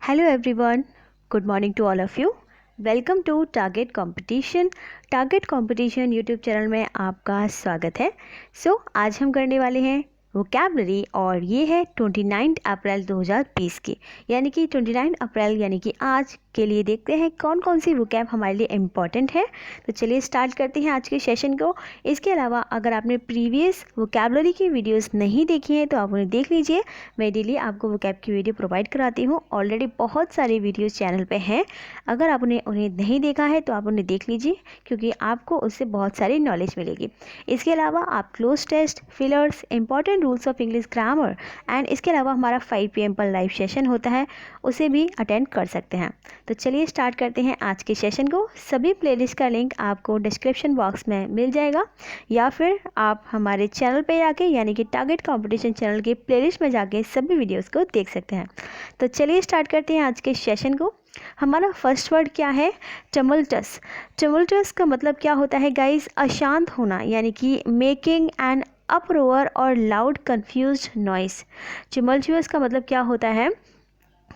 Hello everyone, good morning to all of you. Welcome to Target Competition YouTube channel में आपका स्वागत है। आज हम करने वाले हैं वोकैबलरी और ये है 29 अप्रैल 2020 की, यानी कि 29 अप्रैल यानी कि आज के लिए देखते हैं कौन कौन सी वोकैब हमारे लिए इम्पॉर्टेंट है। तो चलिए स्टार्ट करते हैं आज के सेशन को। इसके अलावा अगर आपने प्रीवियस वोकैबलरी की वीडियोस नहीं देखी हैं तो आप उन्हें देख लीजिए। मैं डेली आपको वोकैब की वीडियो प्रोवाइड कराती हूँ। ऑलरेडी बहुत सारे वीडियोस चैनल पे हैं। अगर आपने उन्हें नहीं देखा है तो आप उन्हें देख लीजिए, क्योंकि आपको उससे बहुत सारी नॉलेज मिलेगी। इसके अलावा आप cloze test, fillers, important rules of English grammar and इसके अलावा हमारा 5 PM पर लाइव सेशन होता है, उसे भी अटेंड कर सकते हैं। तो चलिए स्टार्ट करते हैं आज के सेशन को। सभी प्लेलिस्ट का लिंक आपको डिस्क्रिप्शन बॉक्स में मिल जाएगा, या फिर आप हमारे चैनल पे जाके यानी कि टारगेट कंपटीशन चैनल के प्लेलिस्ट में जाके सभी वीडियोस को देख सकते हैं। तो चलिए स्टार्ट करते हैं आज के सेशन को। हमारा फर्स्ट वर्ड क्या है? टमल्टस। टमल्टस का मतलब क्या होता है गाइस? अशांत होना, यानी कि मेकिंग एन अपरोअर और लाउड कंफ्यूज्ड नॉइस। टमल्टुअस का मतलब क्या होता है?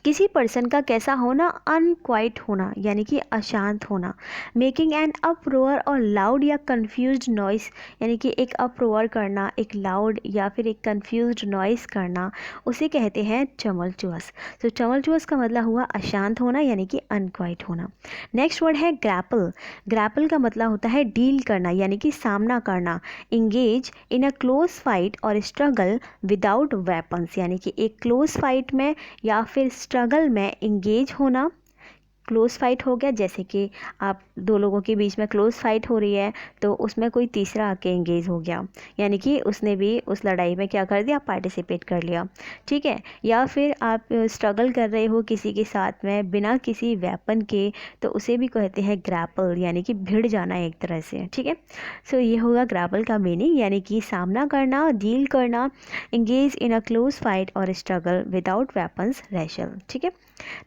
किसी पर्सन का कैसा होना? अनक्वाइट होना, यानी कि अशांत होना। मेकिंग एन अपरोअर और लाउड या कंफ्यूज्ड नॉइस, यानी कि एक अपरोअर करना, एक लाउड या फिर एक कंफ्यूज्ड नॉइस करना, उसे कहते हैं टमल्टुअस। तो टमल्टुअस का मतलब हुआ अशांत होना, यानी कि अनक्वाइट होना। नेक्स्ट वर्ड है ग्रैपल। ग्रैपल का मतलब होता है डील करना, यानी कि सामना करना। Engage in a close fight और स्ट्रगल विदाउट वेपन्स, यानी कि एक क्लोज फाइट में या फिर स्ट्रगल में इंगेज होना। क्लोज फाइट हो गया, जैसे कि आप दो लोगों के बीच में क्लोज फाइट हो रही है तो उसमें कोई तीसरा आके इंगेज हो गया, यानी कि उसने भी उस लड़ाई में क्या कर दिया? पार्टिसिपेट कर लिया, ठीक है। या फिर आप स्ट्रगल कर रहे हो किसी के साथ में बिना किसी वेपन के, तो उसे भी कहते हैं ग्रैपल, यानी कि भिड़ जाना एक तरह से, ठीक है। ये होगा ग्रैपल का मीनिंग, यानी कि सामना करना, डील करना, engage in a close fight और स्ट्रगल विदाउट वेपन्स, रेशल, ठीक है।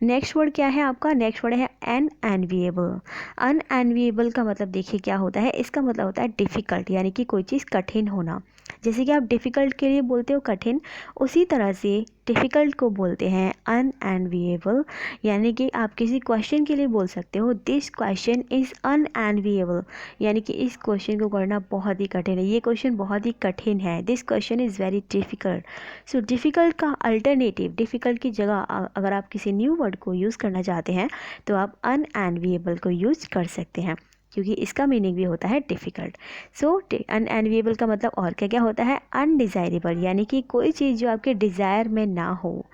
नेक्स्ट वर्ड क्या है आपका? नेक्स्ट वर्ड है अनएनविएबल। अनएनविएबल का मतलब देखिए क्या होता है? इसका मतलब होता है डिफ़िकल्ट, यानी कि कोई चीज़ कठिन होना। जैसे कि आप डिफ़िकल्ट के लिए बोलते हो कठिन, उसी तरह से डिफ़िकल्ट को बोलते हैं अनएनविएबल। यानी कि आप किसी क्वेश्चन के लिए बोल सकते हो दिस क्वेश्चन इज़ अनएनविएबल, यानी कि इस क्वेश्चन को करना बहुत ही कठिन है, ये क्वेश्चन बहुत ही कठिन है, this question is very difficult. Difficult का अल्टरनेटिव, डिफ़िकल्ट की जगह अगर आप किसी न्यू वर्ड को यूज़ करना चाहते हैं तो आप अनएनविएबल को यूज़ कर सकते हैं, क्योंकि इसका मीनिंग भी होता है डिफ़िकल्ट। अनएनविएबल का मतलब और क्या क्या होता है? अनडिज़ायरेबल, यानी कि कोई चीज़ जो आपके डिज़ायर में ना हो,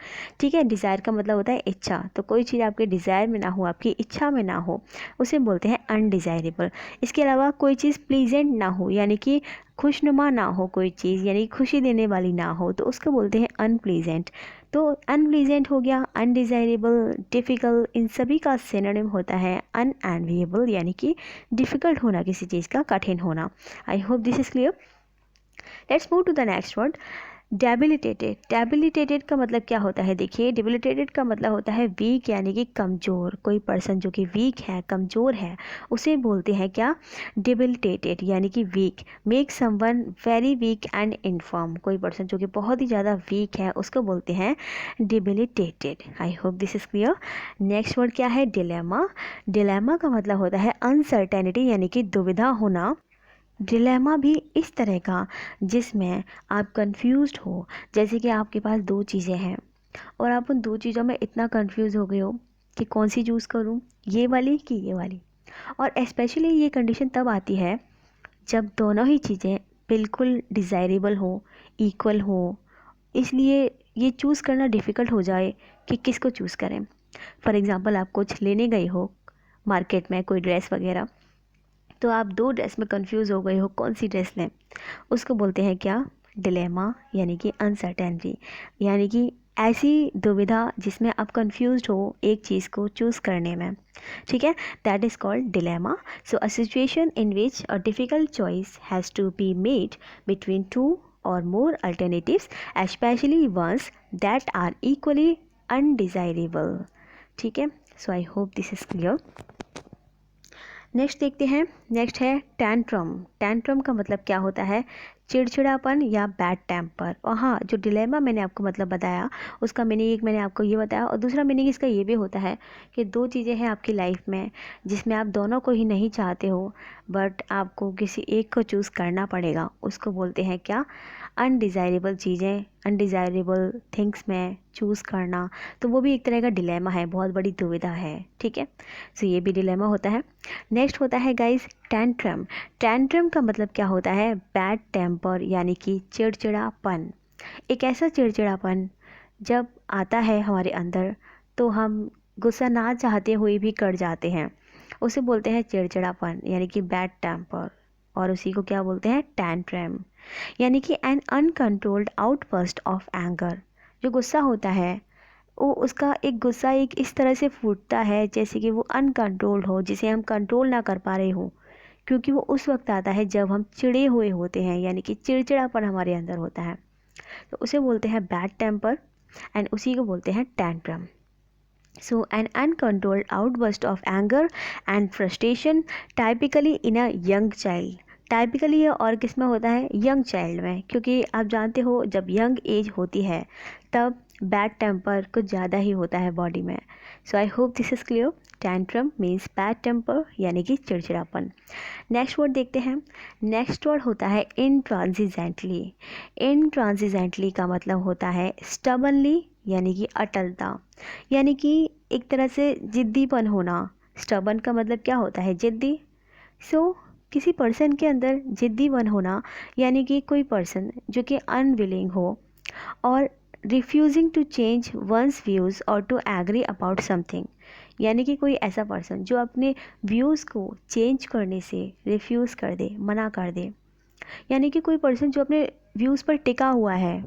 ठीक है। डिज़ायर का मतलब होता है इच्छा, तो कोई चीज़ आपके डिज़ायर में ना हो, आपकी इच्छा में ना हो, उसे बोलते हैं अनडिज़ायरेबल। इसके अलावा कोई चीज़ प्लीजेंट ना हो, यानी कि खुशनुमा ना हो कोई चीज़, यानी खुशी देने वाली ना हो, तो उसको बोलते हैं अनप्लीजेंट। तो अनप्लीजेंट हो गया, अनडिज़ायरेबल, डिफ़िकल्ट, इन सभी का सिनोनिम होता है अनएनविएबल, यानी कि डिफ़िकल्ट होना, किसी चीज़ का कठिन होना। I hope this is clear. Let's move to the next word, debilitated. Debilitated का मतलब क्या होता है? देखिए, डेबिलिटेटेड का मतलब होता है वीक, यानी कि कमज़ोर। कोई पर्सन जो कि वीक है, कमज़ोर है, उसे बोलते हैं क्या? डेबिलिटेटेड, यानी कि weak. Make someone very weak and infirm, कोई पर्सन जो कि बहुत ही ज़्यादा वीक है उसको बोलते हैं debilitated. I hope this is clear. Next word क्या है? डिलेमा। डिलेमा का मतलब होता है अनसर्टेनिटी, यानी कि दुविधा होना। डिलेमा भी इस तरह का जिसमें आप कंफ्यूज्ड हो, जैसे कि आपके पास दो चीज़ें हैं और आप उन दो चीज़ों में इतना कंफ्यूज हो गए हो कि कौन सी चूज़ करूं, ये वाली कि ये वाली। और स्पेशली ये कंडीशन तब आती है जब दोनों ही चीज़ें बिल्कुल डिज़ायरेबल हो, इक्वल हो, इसलिए ये चूज़ करना डिफ़िकल्ट हो जाए कि किसको चूज़ करें। फॉर एग्ज़ाम्पल, आप कुछ लेने गए हो मार्केट में, कोई ड्रेस वगैरह, तो आप दो ड्रेस में कंफ्यूज हो गए हो कौन सी ड्रेस लें, उसको बोलते हैं क्या? डिलेमा, यानी कि अनसर्टेनिटी, यानी कि ऐसी दुविधा जिसमें आप कंफ्यूज हो एक चीज़ को चूज़ करने में, ठीक है। That is called dilemma. A situation in which a difficult choice has to be made between two or more alternatives, especially ones that are equally undesirable, ठीक है। I hope this is clear. Next देखते हैं। Next है tantrum. Tantrum का मतलब क्या होता है? चिड़चिड़ापन या बैड टेम्पर। और हाँ, जो डिलेमा मैंने आपको मतलब बताया उसका मीनिंग एक मैंने आपको ये बताया, और दूसरा मीनिंग इसका ये भी होता है कि दो चीज़ें हैं आपकी लाइफ में जिसमें आप दोनों को ही नहीं चाहते हो, बट आपको किसी एक को चूज़ करना पड़ेगा। उसको बोलते हैं क्या? अनडिज़ायरेबल चीज़ें, अनडिज़ायरेबल थिंग्स में चूज़ करना। तो वो भी एक तरह का डिलेमा है, बहुत बड़ी दुविधा है। ठीक है, सो ये भी डिलेमा होता है। नेक्स्ट होता है गाइस टेंट्रम। टेंट्रम का मतलब क्या होता है? बैड टेम्पर यानी कि चिड़चिड़ापन। एक ऐसा चिड़चिड़ापन जब आता है हमारे अंदर तो हम गुस्सा ना चाहते हुए भी कर जाते हैं, उसे बोलते हैं चिड़चिड़ापन यानी कि बैड टेम्पर। और उसी को क्या बोलते हैं? टेंट्रम यानी कि an uncontrolled outburst of anger. जो गुस्सा होता है वो उसका एक गुस्सा एक इस तरह से फूटता है जैसे कि वो अनकंट्रोल्ड हो, जिसे हम कंट्रोल ना कर पा रहे हो, क्योंकि वो उस वक्त आता है जब हम चिड़े हुए होते हैं, यानी कि चिड़चिड़ापन हमारे अंदर होता है। तो उसे बोलते हैं बैड टेम्पर एंड उसी को बोलते हैं tantrum. So an uncontrolled outburst of anger and frustration typically in a young child. Typically ये और किस में होता है? यंग चाइल्ड में, क्योंकि आप जानते हो जब यंग एज होती है तब बैड टेम्पर कुछ ज़्यादा ही होता है बॉडी में। So I hope this is clear. Tantrum means bad temper यानी कि चिड़चिड़ापन। नेक्स्ट वर्ड देखते हैं। नेक्स्ट वर्ड होता है इनट्रांसिजेंटली। इनट्रांसिजेंटली का मतलब होता है स्टबनली यानी कि अटलता, यानी कि एक तरह से जिद्दीपन होना। स्टबन का मतलब क्या होता है? जिद्दी। सो किसी पर्सन के अंदर जिद्दीपन होना, यानी कि कोई पर्सन जो कि अनविलिंग हो और refusing to change one's views और टू एग्री अबाउट समथिंग। यानी कि कोई ऐसा पर्सन जो अपने व्यूज़ को चेंज करने से रिफ्यूज़ कर दे, मना कर दे। यानी कि कोई पर्सन जो अपने व्यूज़ पर टिका हुआ है,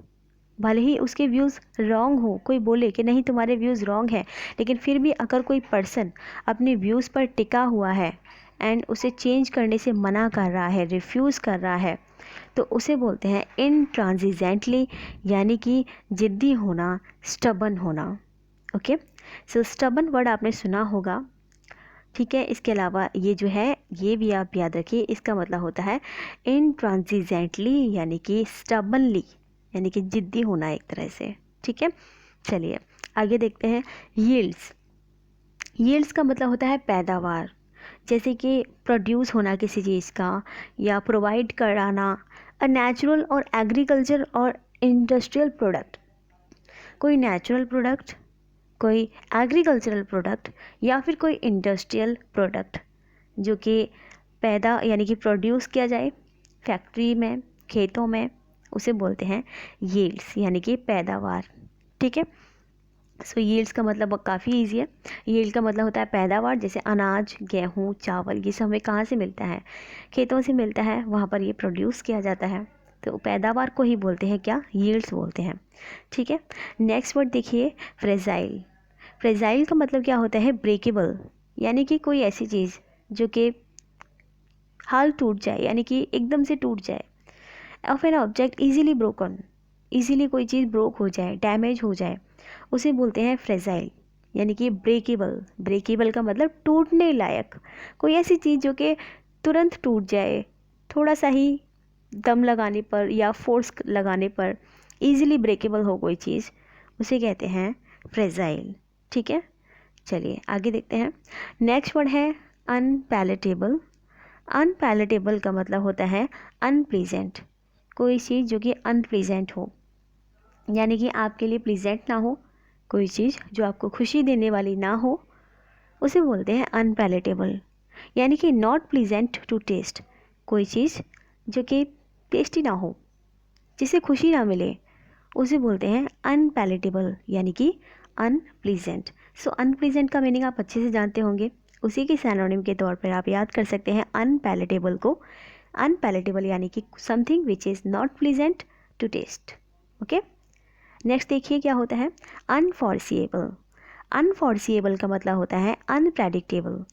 भले ही उसके व्यूज़ रॉन्ग हो, कोई बोले कि नहीं तुम्हारे व्यूज़ रॉन्ग हैं, लेकिन फिर भी अगर कोई पर्सन अपने व्यूज़ पर टिका हुआ है एंड उसे चेंज करने से मना कर रहा है, रिफ्यूज़ कर रहा है, तो उसे बोलते हैं इनट्रांसिजेंटली यानी कि जिद्दी होना, स्टबन होना। ओके, सो स्टबन वर्ड आपने सुना होगा। ठीक है, इसके अलावा ये जो है ये भी आप याद रखिए, इसका मतलब होता है इनट्रांसिजेंटली यानी कि स्टबनली यानी कि जिद्दी होना एक तरह से। ठीक है, चलिए आगे देखते हैं। यील्ड्स। यील्ड्स का मतलब होता है पैदावार, जैसे कि प्रोड्यूस होना किसी चीज़ का या प्रोवाइड कराना। अ नेचुरल और एग्रीकल्चर और इंडस्ट्रियल प्रोडक्ट। कोई नेचुरल प्रोडक्ट, कोई एग्रीकल्चरल प्रोडक्ट या फिर कोई इंडस्ट्रियल प्रोडक्ट जो कि पैदा यानी कि प्रोड्यूस किया जाए फैक्ट्री में, खेतों में, उसे बोलते हैं यील्ड्स यानी कि पैदावार। ठीक है, सो यील्ड्स का मतलब काफ़ी ईजी है। यील्ड का मतलब होता है पैदावार, जैसे अनाज, गेहूँ, चावल, ये सब हमें कहाँ से मिलता है? खेतों से मिलता है, वहाँ पर ये प्रोड्यूस किया जाता है। तो पैदावार को ही बोलते हैं क्या? यील्ड्स बोलते हैं। ठीक है, नेक्स्ट वर्ड देखिए फ्रेजाइल। फ्रेजाइल का मतलब क्या होता है? ब्रेकेबल, यानी कि कोई ऐसी चीज़ जो कि हाल टूट जाए, यानी कि एकदम से टूट जाए। Of an object easily broken, easily कोई चीज़ ब्रोक हो जाए, डैमेज हो जाए, उसे बोलते हैं फ्रेजाइल यानी कि ब्रेकेबल। ब्रेकेबल का मतलब टूटने लायक, कोई ऐसी चीज़ जो कि तुरंत टूट जाए, थोड़ा सा ही दम लगाने पर या फोर्स लगाने पर इजीली ब्रेकेबल हो कोई चीज़, उसे कहते हैं फ्रेजाइल। ठीक है, चलिए आगे देखते हैं। नेक्स्ट वर्ड है अनपैलेटेबल। अनपैलेटेबल का मतलब होता है अनप्लीजेंट, कोई चीज़ जो कि अनप्लीजेंट हो, यानी कि आपके लिए प्लीजेंट ना हो, कोई चीज़ जो आपको खुशी देने वाली ना हो, उसे बोलते हैं अनपैलेटेबल। यानी कि नॉट प्लीजेंट टू टेस्ट, कोई चीज़ जो कि टेस्टी ना हो, जिसे खुशी ना मिले, उसे बोलते हैं अनपैलेटेबल यानी कि अनप्लीजेंट। सो अनप्लीजेंट का मीनिंग आप अच्छे से जानते होंगे, उसी के सैनोनिम के तौर पर आप याद कर सकते हैं अनपैलेटेबल को। अनपैलेटेबल यानी कि something which is not pleasant to taste. Okay, next देखिए क्या होता है अनफॉरसिएबल। अनफॉरसिएबल का मतलब होता है अनप्रेडिक्टेबल,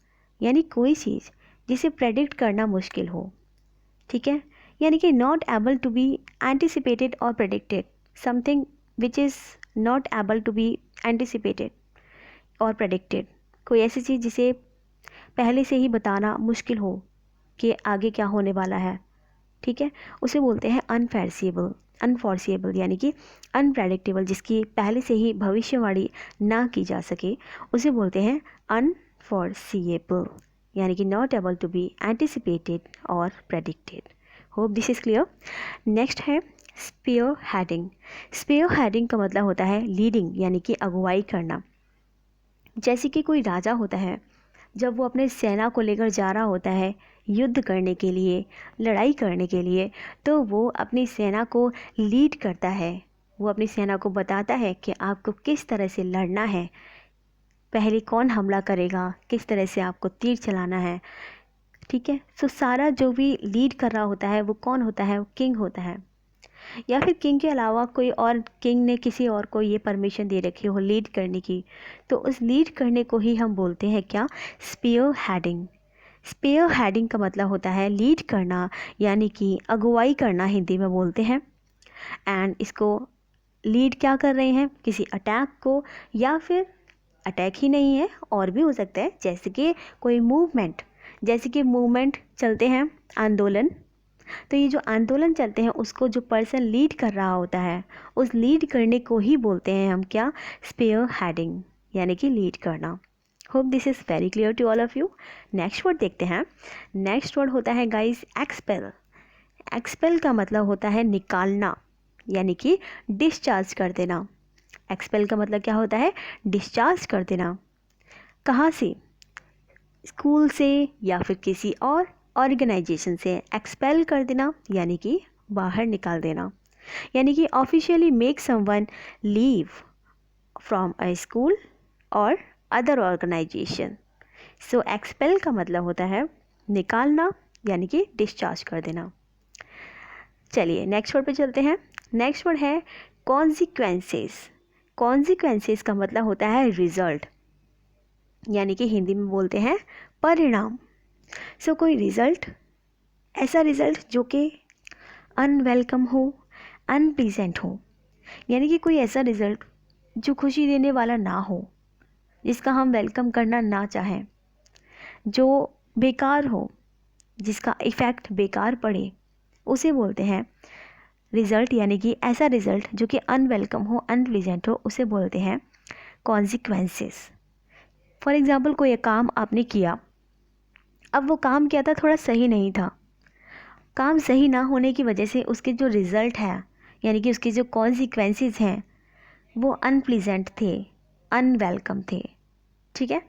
यानी कोई चीज़ जिसे प्रेडिक्ट करना मुश्किल हो। ठीक है, यानी कि not able to be anticipated or predicted, something which is not able to be anticipated or predicted, कोई ऐसी चीज़ जिसे पहले से ही बताना मुश्किल हो कि आगे क्या होने वाला है, ठीक है, उसे बोलते हैं अनफोर्सिएबल यानी कि अनप्रेडिक्टेबल, जिसकी पहले से ही भविष्यवाणी ना की जा सके, उसे बोलते हैं अनफोर्सिएबल, यानी कि not able to be anticipated or predicted. Hope this is clear. Next है स्पीयर हेडिंग। स्पीयर हेडिंग का मतलब होता है लीडिंग, यानी कि अगुवाई करना। जैसे कि कोई राजा होता है, जब वो अपने सेना को लेकर जा रहा होता है युद्ध करने के लिए, लड़ाई करने के लिए, तो वो अपनी सेना को लीड करता है। वो अपनी सेना को बताता है कि आपको किस तरह से लड़ना है, पहले कौन हमला करेगा, किस तरह से आपको तीर चलाना है। ठीक है, सो सारा जो भी लीड कर रहा होता है वो कौन होता है? वो किंग होता है, या फिर किंग के अलावा कोई और, किंग ने किसी और को ये परमिशन दे रखी हो लीड करने की, तो उस लीड करने को ही हम बोलते हैं क्या? Spear heading. स्पीयर हेडिंग का मतलब होता है लीड करना, यानी कि अगुवाई करना हिंदी में बोलते हैं। एंड इसको लीड क्या कर रहे हैं? किसी अटैक को, या फिर अटैक ही नहीं है और भी हो सकता है, जैसे कि कोई मूवमेंट, जैसे कि मूवमेंट चलते हैं, आंदोलन, तो ये जो आंदोलन चलते हैं उसको जो पर्सन लीड कर रहा होता है, उस लीड करने को ही बोलते हैं हम क्या? स्पीयर हेडिंग, यानी कि लीड करना। Hope this is very clear to all of you. Next word देखते हैं। नेक्स्ट वर्ड होता है गाइस एक्सपेल। एक्सपेल का मतलब होता है निकालना, यानी कि डिस्चार्ज कर देना। एक्सपेल का मतलब क्या होता है? डिस्चार्ज कर देना। कहाँ से? स्कूल से या फिर किसी और ऑर्गेनाइजेशन से एक्सपेल कर देना, यानी कि बाहर निकाल देना, यानी कि officially make someone leave from a school और अदर ऑर्गेनाइजेशन। सो एक्सपेल का मतलब होता है निकालना, यानी कि डिस्चार्ज कर देना। चलिए नेक्स्ट वर्ड पे चलते हैं। नेक्स्ट वर्ड है कॉन्सिक्वेंसेस। कॉन्सिक्वेंसेस का मतलब होता है रिजल्ट, यानी कि हिंदी में बोलते हैं परिणाम। सो कोई रिज़ल्ट, ऐसा रिज़ल्ट जो कि अनवेलकम हो, अनप्लीजेंट हो, यानी कि कोई ऐसा रिज़ल्ट जो खुशी देने वाला ना हो, जिसका हम वेलकम करना ना चाहें, जो बेकार हो, जिसका इफ़ेक्ट बेकार पड़े, उसे बोलते हैं रिज़ल्ट, यानी कि ऐसा रिज़ल्ट जो कि अनवेलकम हो, अनप्लीजेंट हो, उसे बोलते हैं कॉन्सिक्वेंसेस। फॉर एग्ज़ाम्पल कोई काम आपने किया, अब वो काम क्या था? थोड़ा सही नहीं था। काम सही ना होने की वजह से उसके जो रिज़ल्ट है, यानी कि उसके जो कॉन्सिक्वेंसेस हैं, वो अनप्लीजेंट थे, अनवेलकम थे। ठीक है,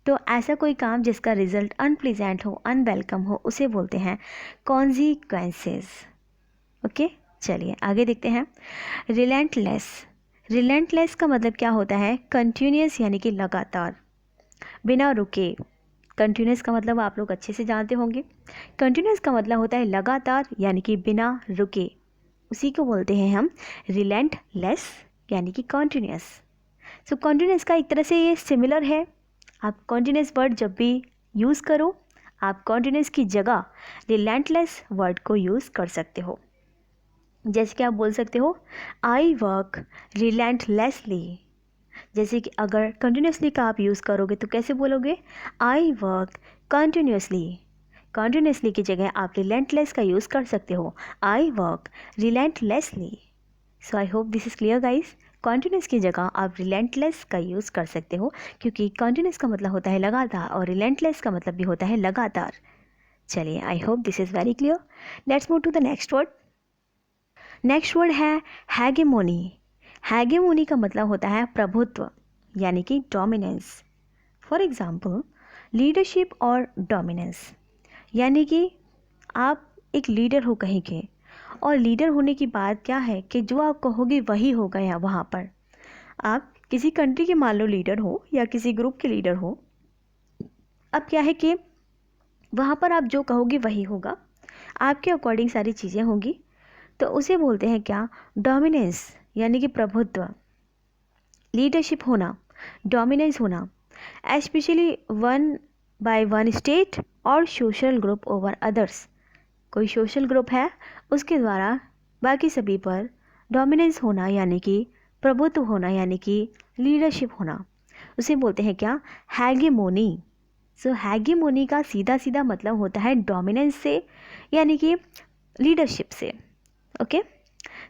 तो ऐसा कोई काम जिसका रिज़ल्ट अनप्लीजेंट हो, अनवेलकम हो, उसे बोलते हैं कॉन्सिक्वेंसेस। ओके, चलिए आगे देखते हैं। रिलेंटलेस। रिलेंटलेस का मतलब क्या होता है? कंटिन्यूस, यानी कि लगातार, बिना रुके। कंटिन्यूस का मतलब आप लोग अच्छे से जानते होंगे। कंटिन्यूस का मतलब होता है लगातार, यानी कि बिना रुके, उसी को बोलते हैं हम रिलेंटलेस, यानी कि कॉन्टिन्यूस। सो कॉन्टिन्यूस का एक तरह से ये सिमिलर है। आप कॉन्टिन्यूस वर्ड जब भी यूज़ करो, आप कॉन्टिन्यूस की जगह रिलेंटलेस वर्ड को यूज़ कर सकते हो। जैसे कि आप बोल सकते हो आई वर्क रिलेंटलेसली। जैसे कि अगर कंटिन्यूसली का आप यूज़ करोगे तो कैसे बोलोगे? I work continuously. कंटिन्यूसली की जगह आप रिलेंटलेस का यूज़ कर सकते हो, I work relentlessly. So I hope this is clear guys. Continuous की जगह आप रिलेंटलेस का यूज़ कर सकते हो, क्योंकि कंटिन्यूस का मतलब होता है लगातार और रिलेंटलेस का मतलब भी होता है लगातार। चलिए I hope this is very clear. Let's move to the next word. Next word है हैगेमोनी। हैगेमोनी का मतलब होता है प्रभुत्व, यानी कि डोमिनेंस। फॉर एग्जाम्पल लीडरशिप और डोमिनेंस, यानी कि आप एक लीडर हो कहीं के, और लीडर होने की बात क्या है कि जो आप कहोगे वही होगा। या वहाँ पर आप किसी कंट्री के मान लो लीडर हो या किसी ग्रुप के लीडर हो, अब क्या है कि वहाँ पर आप जो कहोगे वही होगा, आपके अकॉर्डिंग सारी चीज़ें होंगी, तो उसे बोलते हैं क्या? डोमिनेंस, यानी कि प्रभुत्व, लीडरशिप होना, डोमिनेंस होना, especially one by one state और सोशल ग्रुप ओवर अदर्स। कोई सोशल ग्रुप है, उसके द्वारा बाकी सभी पर डोमिनेंस होना, यानी कि प्रभुत्व होना, यानी कि लीडरशिप होना, उसे बोलते हैं क्या? हैगेमोनी। सो हैगेमोनी का सीधा सीधा मतलब होता है डोमिनेंस से, यानी कि लीडरशिप से। Okay,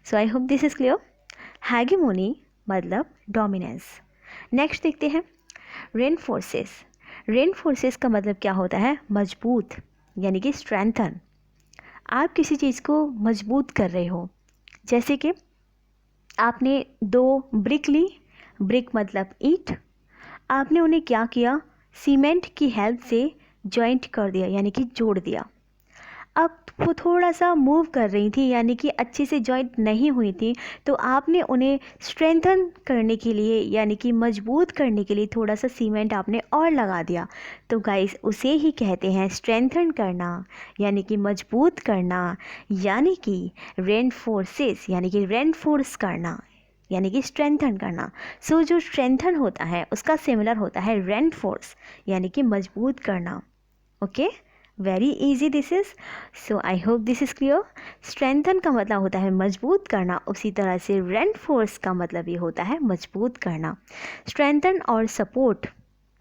so I hope this is clear. Hegemony मतलब डोमिनेंस। नेक्स्ट देखते हैं रेनफोर्सेस। रेनफोर्सेस का मतलब क्या होता है? मजबूत, यानी कि स्ट्रेंथन। आप किसी चीज़ को मजबूत कर रहे हो, जैसे कि आपने 2 ब्रिक ली, ब्रिक मतलब ईंट, आपने उन्हें क्या किया? सीमेंट की हेल्प से जॉइंट कर दिया, यानी कि जोड़ दिया। अब वो थोड़ा सा मूव कर रही थी, यानी कि अच्छे से जॉइंट नहीं हुई थी, तो आपने उन्हें स्ट्रेंथन करने के लिए, यानी कि मजबूत करने के लिए थोड़ा सा सीमेंट आपने और लगा दिया। तो गाइस उसे ही कहते हैं स्ट्रेंथन करना, यानी कि मजबूत करना, यानी कि रेनफोर्सेस, यानी कि रेनफोर्स करना, यानी कि स्ट्रेंथन करना। सो जो स्ट्रेंथन होता है उसका सिमिलर होता है रेनफोर्स, यानी कि मजबूत करना। Okay, very easy this is. So I hope this is clear. Strengthen का मतलब होता है मजबूत करना, उसी तरह से रेनफोर्स का मतलब ये होता है मजबूत करना। स्ट्रेंथन और सपोर्ट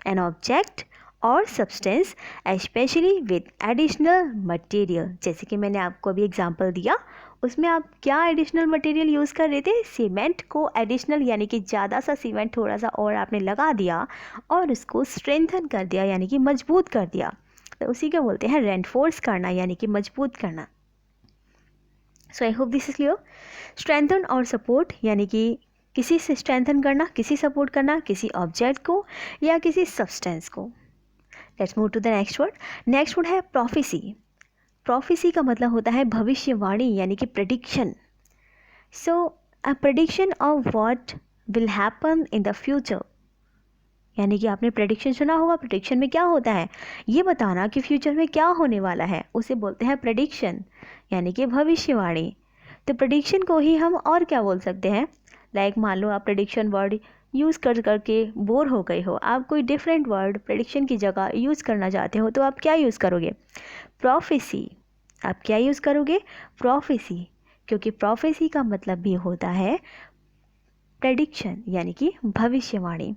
एन ऑब्जेक्ट और substance specially with additional material. जैसे कि मैंने आपको अभी एग्जांपल दिया, उसमें आप क्या एडिशनल मटेरियल यूज़ कर रहे थे? सीमेंट को एडिशनल, यानी कि ज़्यादा सा सीमेंट थोड़ा सा और आपने लगा दिया और उसको स्ट्रेंथन कर दिया, यानी कि मजबूत कर दिया। तो उसी को बोलते हैं रेनफोर्स करना, यानी कि मजबूत करना। So I hope this is clear. Strengthen और सपोर्ट, यानी कि किसी से स्ट्रेंथन करना, किसी सपोर्ट करना, किसी ऑब्जेक्ट को या किसी सब्सटेंस को। Let's move to the next word. Next word है प्रोफेसी। प्रोफेसी का मतलब होता है भविष्यवाणी, यानी कि prediction. So a prediction of what will happen in the future, यानी कि आपने प्रेडिक्शन सुना होगा। प्रेडिक्शन में क्या होता है? ये बताना कि फ्यूचर में क्या होने वाला है, उसे बोलते हैं प्रेडिक्शन, यानी कि भविष्यवाणी। तो प्रेडिक्शन को ही हम और क्या बोल सकते हैं? लाइक मान लो आप प्रेडिक्शन वर्ड यूज़ कर करके बोर हो गए हो, आप कोई डिफरेंट वर्ड प्रेडिक्शन की जगह यूज़ करना चाहते हो, तो आप क्या यूज़ करोगे? प्रोफेसी। आप क्या यूज़ करोगे? प्रोफेसी, क्योंकि प्रोफेसी का मतलब भी होता है प्रेडिक्शन, यानी कि भविष्यवाणी।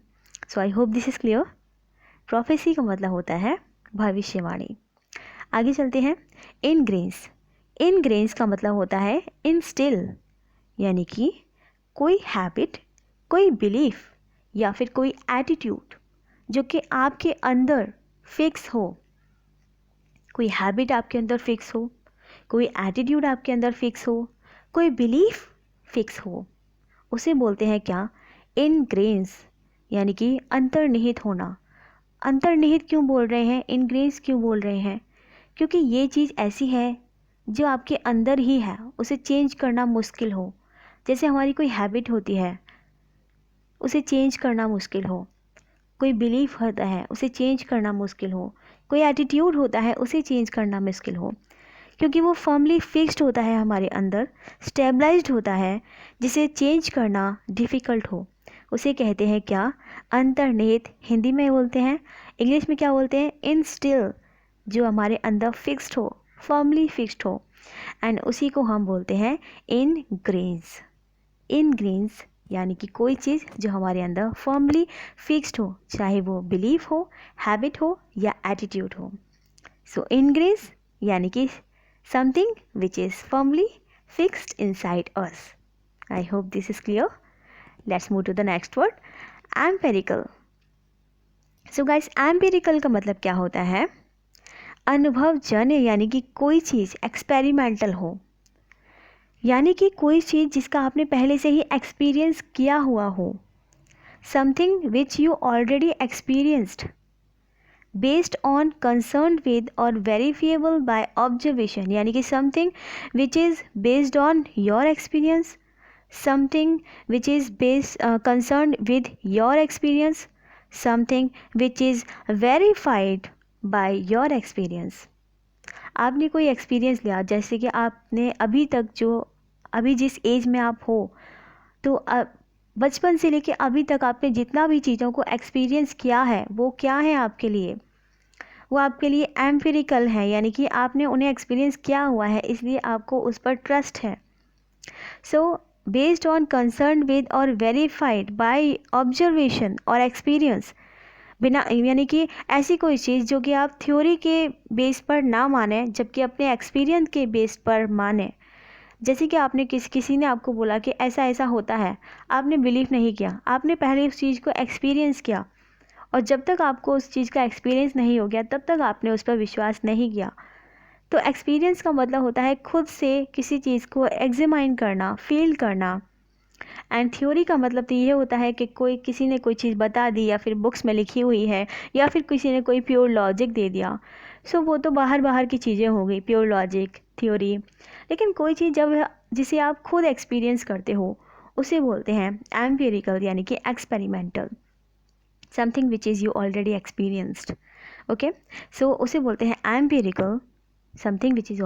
So I hope this is clear. Prophecy का मतलब होता है भविष्यवाणी। आगे चलते हैं। इनग्रेन्स। इनग्रेन्स का मतलब होता है इंस्टिल, यानी कि कोई हैबिट, कोई बिलीफ या फिर कोई एटीट्यूड जो कि आपके अंदर फिक्स हो। कोई हैबिट आपके अंदर फिक्स हो, कोई एटीट्यूड आपके अंदर फिक्स हो, कोई बिलीफ फिक्स हो, उसे बोलते हैं क्या? इनग्रेन्स, यानी कि अंतर्निहित होना। अंतर्निहित क्यों बोल रहे हैं? इनग्रेन्स क्यों बोल रहे हैं? क्योंकि ये चीज़ ऐसी है जो आपके अंदर ही है, उसे चेंज करना मुश्किल हो। जैसे हमारी कोई हैबिट होती है, उसे चेंज करना मुश्किल हो। कोई बिलीफ होता है, उसे चेंज करना मुश्किल हो। कोई एटीट्यूड होता है, उसे चेंज करना मुश्किल हो, क्योंकि वो फर्मली फिक्स्ड होता है हमारे अंदर, स्टेबलाइज्ड होता है, जिसे चेंज करना डिफ़िकल्ट हो। उसे कहते हैं क्या? अंतर्निहित। हिंदी में बोलते हैं, इंग्लिश में क्या बोलते हैं? इनस्टिल, जो हमारे अंदर फिक्स्ड हो, फर्मली फिक्स्ड हो, एंड उसी को हम बोलते हैं इनग्रेन्स। इनग्रेन्स यानी कि कोई चीज़ जो हमारे अंदर फर्मली फिक्स्ड हो, चाहे वो बिलीफ हो, हैबिट हो या एटीट्यूड हो। सो इनग्रेन्स यानी कि something which is firmly fixed inside us. I hope this is clear. Let's move to the next word, empirical. So guys, empirical का मतलब क्या होता है? अनुभवजन्य, यानी कि कोई चीज़ एक्सपेरिमेंटल हो, यानी कि कोई चीज़ जिसका आपने पहले से ही एक्सपीरियंस किया हुआ हो। Something which you already experienced, based on, concern with और वेरीफिएबल बाय ऑब्जर्वेशन, यानी कि something which is based on your experience, something which is based concern with your experience, something which is verified by your experience. आपने कोई experience लिया, जैसे कि आपने अभी तक अभी जिस एज में आप हो, तो बचपन से लेके अभी तक आपने जितना भी चीज़ों को एक्सपीरियंस किया है, वो क्या है आपके लिए? वो आपके लिए एम्पिरिकल है, यानी कि आपने उन्हें एक्सपीरियंस किया हुआ है, इसलिए आपको उस पर ट्रस्ट है। So based on, concern with और वेरीफाइड बाय ऑब्जर्वेशन और एक्सपीरियंस। बिना यानी कि ऐसी कोई चीज़ जो कि आप थ्योरी के बेस पर ना माने जबकि अपने एक्सपीरियंस के बेस पर माने। जैसे कि आपने किसी ने आपको बोला कि ऐसा ऐसा होता है, आपने बिलीव नहीं किया, आपने पहले उस चीज़ को एक्सपीरियंस किया, और जब तक आपको उस चीज़ का एक्सपीरियंस नहीं हो गया तब तक आपने उस पर विश्वास नहीं किया। तो एक्सपीरियंस का मतलब होता है खुद से किसी चीज़ को एग्जामाइन करना, फील करना। एंड थ्योरी का मतलब तो ये होता है कि किसी ने कोई चीज़ बता दी, या फिर बुक्स में लिखी हुई है, या फिर किसी ने कोई प्योर लॉजिक दे दिया। सो वो तो बाहर बाहर की चीज़ें हो गई, प्योर लॉजिक, थ्योरी। लेकिन कोई चीज़ जब जिसे आप खुद एक्सपीरियंस करते हो उसे बोलते हैं एम्पिरिकल यानी कि experimental, something which is you already experienced. Okay, so उसे बोलते हैं empirical, something which is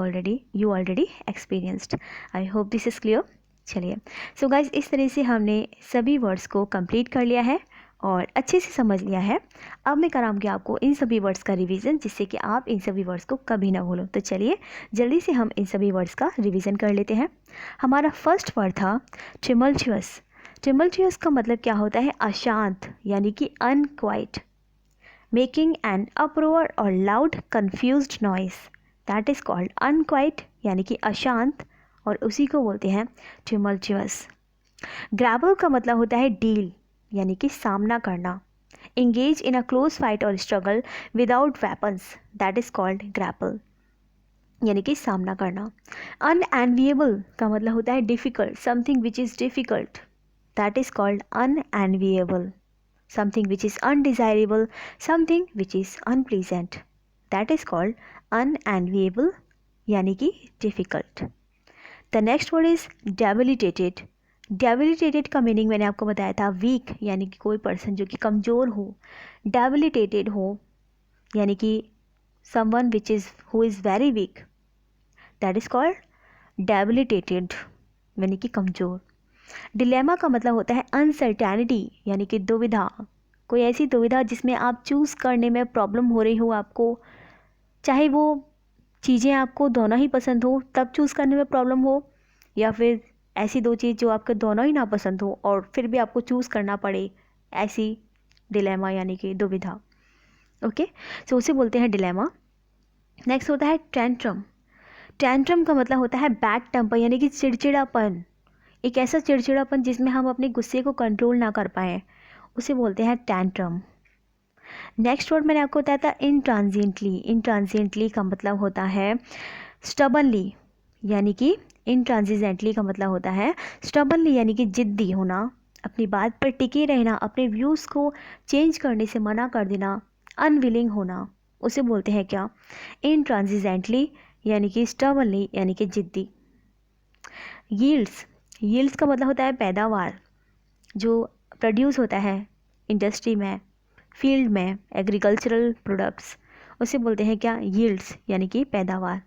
you already experienced. I hope this is clear. चलिए, सो गाइज इस तरह से हमने सभी वर्ड्स को कंप्लीट कर लिया है और अच्छे से समझ लिया है। अब मैं कराऊंगी आपको इन सभी वर्ड्स का रिवीजन, जिससे कि आप इन सभी वर्ड्स को कभी ना भूलो। तो चलिए जल्दी से हम इन सभी वर्ड्स का रिवीजन कर लेते हैं। हमारा फर्स्ट वर्ड था टिमल्चुअस। टिमल्चुअस का मतलब क्या होता है? अशांत यानी कि अनक्वाइट, मेकिंग एन अप्रोर और loud confused noise, that is called unquiet यानी कि अशांत, और उसी को बोलते हैं टिमल्चुअस। ग्रैबल का मतलब होता है डील यानी कि सामना करना, engage in a close fight or struggle without weapons, that is called grapple यानी कि सामना करना। unenviable का मतलब होता है difficult, something which is difficult, that is called unenviable। something which is undesirable, something which is unpleasant, that is called unenviable यानी कि difficult। The next word is debilitated। Debilitated का मीनिंग मैंने आपको बताया था वीक यानी कि कोई पर्सन जो कि कमज़ोर हो। डेबिलिटेटेड हो यानी कि someone which is who is very weak, that is called debilitated यानी कि कमज़ोर। डिलेमा का मतलब होता है अनसर्टेनिटी यानी कि दुविधा, कोई ऐसी दुविधा जिसमें आप चूज़ करने में प्रॉब्लम हो रही हो आपको, चाहे वो चीज़ें आपको दोनों ही पसंद हो तब चूज़ करने में प्रॉब्लम हो, या फिर ऐसी दो चीज़ जो आपके दोनों ही ना पसंद हो और फिर भी आपको चूज़ करना पड़े, ऐसी डिलेमा यानी कि दुविधा। ओके, सो उसे बोलते हैं डिलेमा। नेक्स्ट होता है टेंट्रम। टेंट्रम का मतलब होता है बैड टेम्पर यानी कि चिड़चिड़ापन, एक ऐसा चिड़चिड़ापन जिसमें हम अपने गुस्से को कंट्रोल ना कर पाएँ, उसे बोलते हैं टेंट्रम। नेक्स्ट वर्ड मैंने आपको बताया था इनट्रांजिएंटली। इनट्रांजिएंटली का मतलब होता है स्टबनली यानी कि इनट्रांजिजेंटली का मतलब होता है स्टबनली यानी कि जिद्दी होना, अपनी बात पर टिके रहना, अपने व्यूज़ को चेंज करने से मना कर देना, अनविलिंग होना, उसे बोलते हैं क्या? इनट्रांजिजेंटली यानी कि स्टबनली यानी कि जिद्दी। यील्ड्स। यील्ड्स का मतलब होता है पैदावार, जो प्रोड्यूस होता है इंडस्ट्री में, फील्ड में, एग्रीकल्चरल प्रोडक्ट्स, उसे बोलते हैं क्या? यील्ड्स यानी कि पैदावार।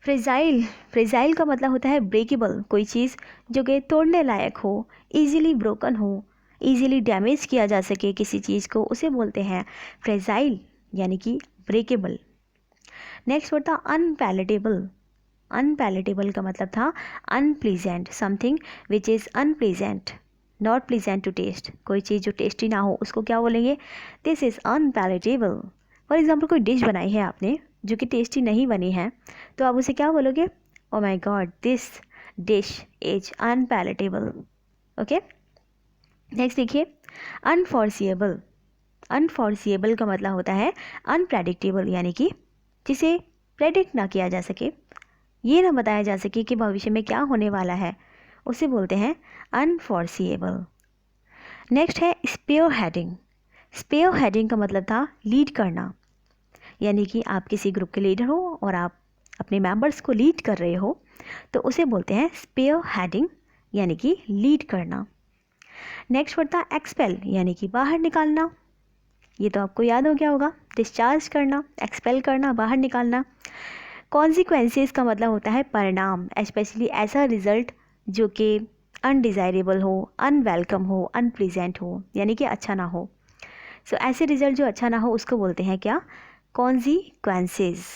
फ्रेजाइल। फ्रेजाइल का मतलब होता है ब्रेकेबल, कोई चीज़ जो कि तोड़ने लायक हो, ईजिली ब्रोकन हो, ईजिली डैमेज किया जा सके किसी चीज़ को, उसे बोलते हैं फ्रेजाइल यानी कि ब्रेकेबल। नेक्स्ट वर्ड था अनपैलेटेबल। अनपैलेटेबल का मतलब था unpleasant, something which is unpleasant, not pleasant to taste, कोई चीज़ जो टेस्टी ना हो उसको क्या बोलेंगे? This is unpalatable. For example कोई डिश बनाई है आपने जो कि टेस्टी नहीं बनी है, तो आप उसे क्या बोलोगे? Oh my God, this dish is unpalatable. Okay, next देखिए अनफॉरसिएबल। अनफॉरसिएबल का मतलब होता है अनप्रेडिक्टेबल यानी कि जिसे प्रेडिक्ट ना किया जा सके, ये ना बताया जा सके कि भविष्य में क्या होने वाला है, उसे बोलते हैं अनफॉरसिएबल। नेक्स्ट है स्पीयर हेडिंग। स्पीयर हेडिंग का मतलब था लीड करना, यानी कि आप किसी ग्रुप के लीडर हो और आप अपने मेंबर्स को लीड कर रहे हो, तो उसे बोलते हैं स्पीयर हेडिंग यानी कि लीड करना। नेक्स्ट वर्ड था एक्सपेल यानी कि बाहर निकालना, ये तो आपको याद हो गया होगा, डिस्चार्ज करना, एक्सपेल करना, बाहर निकालना। कॉन्सिक्वेंसेस का मतलब होता है परिणाम, स्पेशली ऐसा रिजल्ट जो कि अनडिज़ायरेबल हो, अनवेलकम हो, अनप्लीजेंट हो, यानी कि अच्छा ना हो। सो ऐसे रिजल्ट जो अच्छा ना हो उसको बोलते हैं क्या? कॉन्सिक्वेंसेस।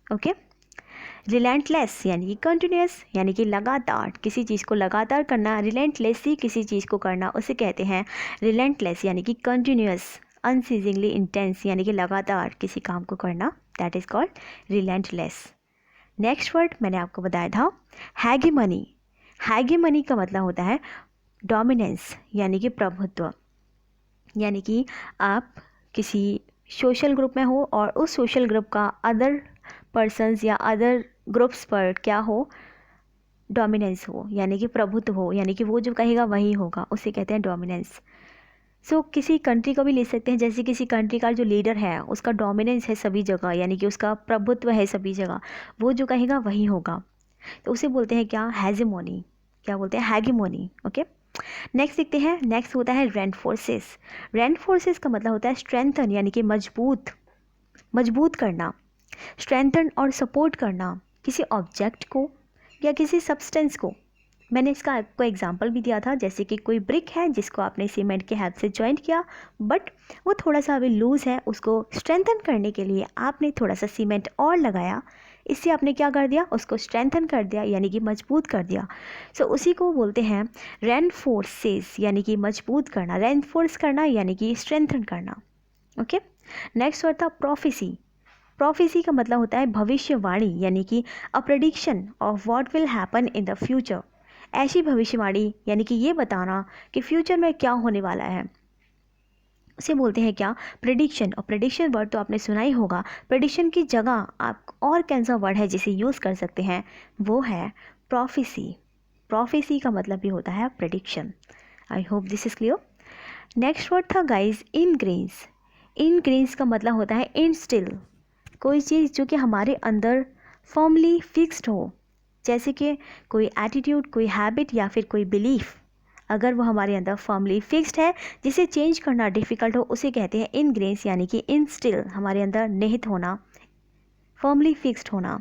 ओके, रिलेंटलेस यानी कि कंटिन्यूस यानी कि लगातार, किसी चीज़ को लगातार करना, रिलेंटलेसली किसी चीज़ को करना, उसे कहते हैं रिलेंटलेस यानी कि कंटिन्यूस, अनसीजिंगली इंटेंस यानी कि लगातार किसी काम को करना, that is called relentless. Next word मैंने आपको बताया था हैगेमनी। हैगेमनी का मतलब होता है डोमिनेंस यानी कि प्रभुत्व। यानी कि आप किसी सोशल ग्रुप में हो और उस सोशल ग्रुप का अदर पर्सन्स या अदर ग्रुप्स पर क्या हो, डोमिनेंस हो, यानी कि प्रभुत्व हो, यानी कि वो जो कहेगा वही होगा, उसे कहते हैं डोमिनेंस। सो किसी कंट्री को भी ले सकते हैं, जैसे किसी कंट्री का जो लीडर है उसका डोमिनेंस है सभी जगह, यानी कि उसका प्रभुत्व है सभी जगह, वो जो कहेगा वही होगा, तो उसे बोलते हैं क्या, हैजेमोनी। क्या बोलते हैं, हैगेमोनी। ओके, नेक्स्ट देखते हैं। नेक्स्ट होता है रेनफोर्सेस। रेनफोर्सेस का मतलब होता है स्ट्रेंथन यानी कि मजबूत करना, स्ट्रेंथन और सपोर्ट करना किसी ऑब्जेक्ट को या किसी सब्सटेंस को। मैंने इसका आपको एग्जांपल भी दिया था, जैसे कि कोई ब्रिक है जिसको आपने सीमेंट के हेल्प से जॉइंट किया, बट वो थोड़ा सा अभी लूज़ है, उसको स्ट्रेंथन करने के लिए आपने थोड़ा सा सीमेंट और लगाया, इससे आपने क्या कर दिया, उसको स्ट्रेंथन कर दिया, यानी कि मजबूत कर दिया। सो उसी को बोलते हैं रेनफोर्सेस, यानी कि मजबूत करना, रेनफोर्स करना यानी कि स्ट्रेंथन करना। ओके, नेक्स्ट वर्ड था प्रोफेसी। प्रोफेसी का मतलब होता है भविष्यवाणी, यानी कि अ prediction of what will happen in the future. ऐसी भविष्यवाणी यानी कि ये बताना कि फ्यूचर में क्या होने वाला है, उसे बोलते हैं क्या, प्रेडिक्शन। और प्रेडिक्शन वर्ड तो आपने सुना ही होगा, प्रेडिक्शन की जगह आप और कौन सा वर्ड है जिसे यूज़ कर सकते हैं, वो है प्रोफेसी। प्रोफेसी का मतलब भी होता है prediction. I hope this is clear. Next word था गाइज इनग्रेन्स। इनग्रेन्स का मतलब होता है इंस्टिल, कोई चीज़ जो कि हमारे अंदर फर्मली फिक्स्ड हो, जैसे कि कोई एटीट्यूड, कोई हैबिट या फिर कोई बिलीफ, अगर वो हमारे अंदर फर्मली फिक्स्ड है, जिसे चेंज करना डिफ़िकल्ट हो, उसे कहते हैं इनग्रेन्स, यानी कि इंस्टिल, हमारे अंदर निहित होना, फर्मली फिक्स्ड होना,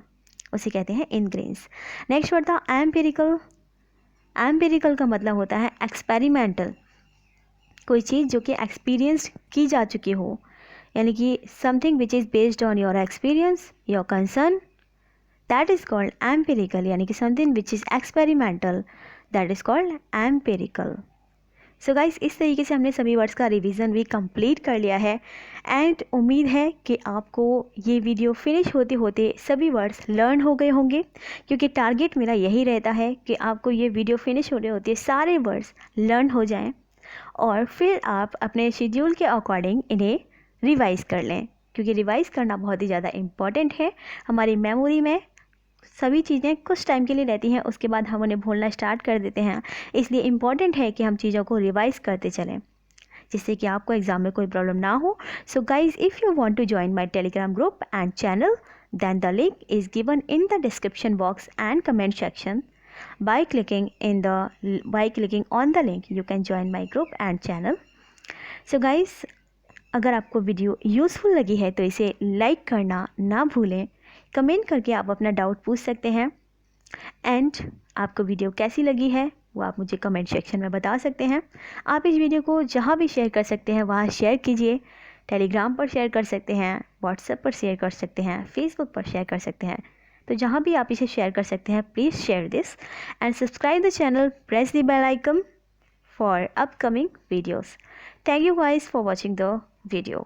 उसे कहते हैं इनग्रेन्स। नेक्स्ट वर्ड था एम्पिरिकल। एम्पिरिकल का मतलब होता है एक्सपेरिमेंटल, कोई चीज़ जो कि एक्सपीरियंस की जा चुकी हो, यानी कि something which is based on your experience, your concern, that is called empirical, यानी कि something which is experimental, that is called empirical. So guys, इस तरीके से हमने सभी वर्ड्स का रिवीजन भी कंप्लीट कर लिया है, एंड उम्मीद है कि आपको ये वीडियो फिनिश होते होते सभी वर्ड्स लर्न हो गए होंगे, क्योंकि टारगेट मेरा यही रहता है कि आपको ये वीडियो फिनिश होते होते सारे वर्ड्स लर्न हो जाएं, और फिर आप अपने शेड्यूल के अकॉर्डिंग इन्हें रिवाइज़ कर लें, क्योंकि रिवाइज़ करना बहुत ही ज़्यादा इम्पॉर्टेंट है। हमारी मेमोरी में सभी चीज़ें कुछ टाइम के लिए रहती हैं, उसके बाद हम उन्हें भूलना स्टार्ट कर देते हैं, इसलिए इम्पॉर्टेंट है कि हम चीज़ों को रिवाइज़ करते चलें, जिससे कि आपको एग्ज़ाम में कोई प्रॉब्लम ना हो। So guys, if you want to join my Telegram group and channel, then the link is given in the description box and comment section. By clicking on the link, you can join my group and channel. So guys, अगर आपको video useful लगी है तो इसे like करना ना भूलें, comment करके आप अपना डाउट पूछ सकते हैं, एंड आपको वीडियो कैसी लगी है वो आप मुझे कमेंट सेक्शन में बता सकते हैं। आप इस वीडियो को जहाँ भी शेयर कर सकते हैं वहाँ शेयर कीजिए, टेलीग्राम पर शेयर कर सकते हैं, व्हाट्सएप पर शेयर कर सकते हैं, फेसबुक पर शेयर कर सकते हैं, तो जहाँ भी आप इसे शेयर कर सकते हैं, please share this and subscribe the channel, press the bell icon for upcoming videos. Thank you guys for watching the video.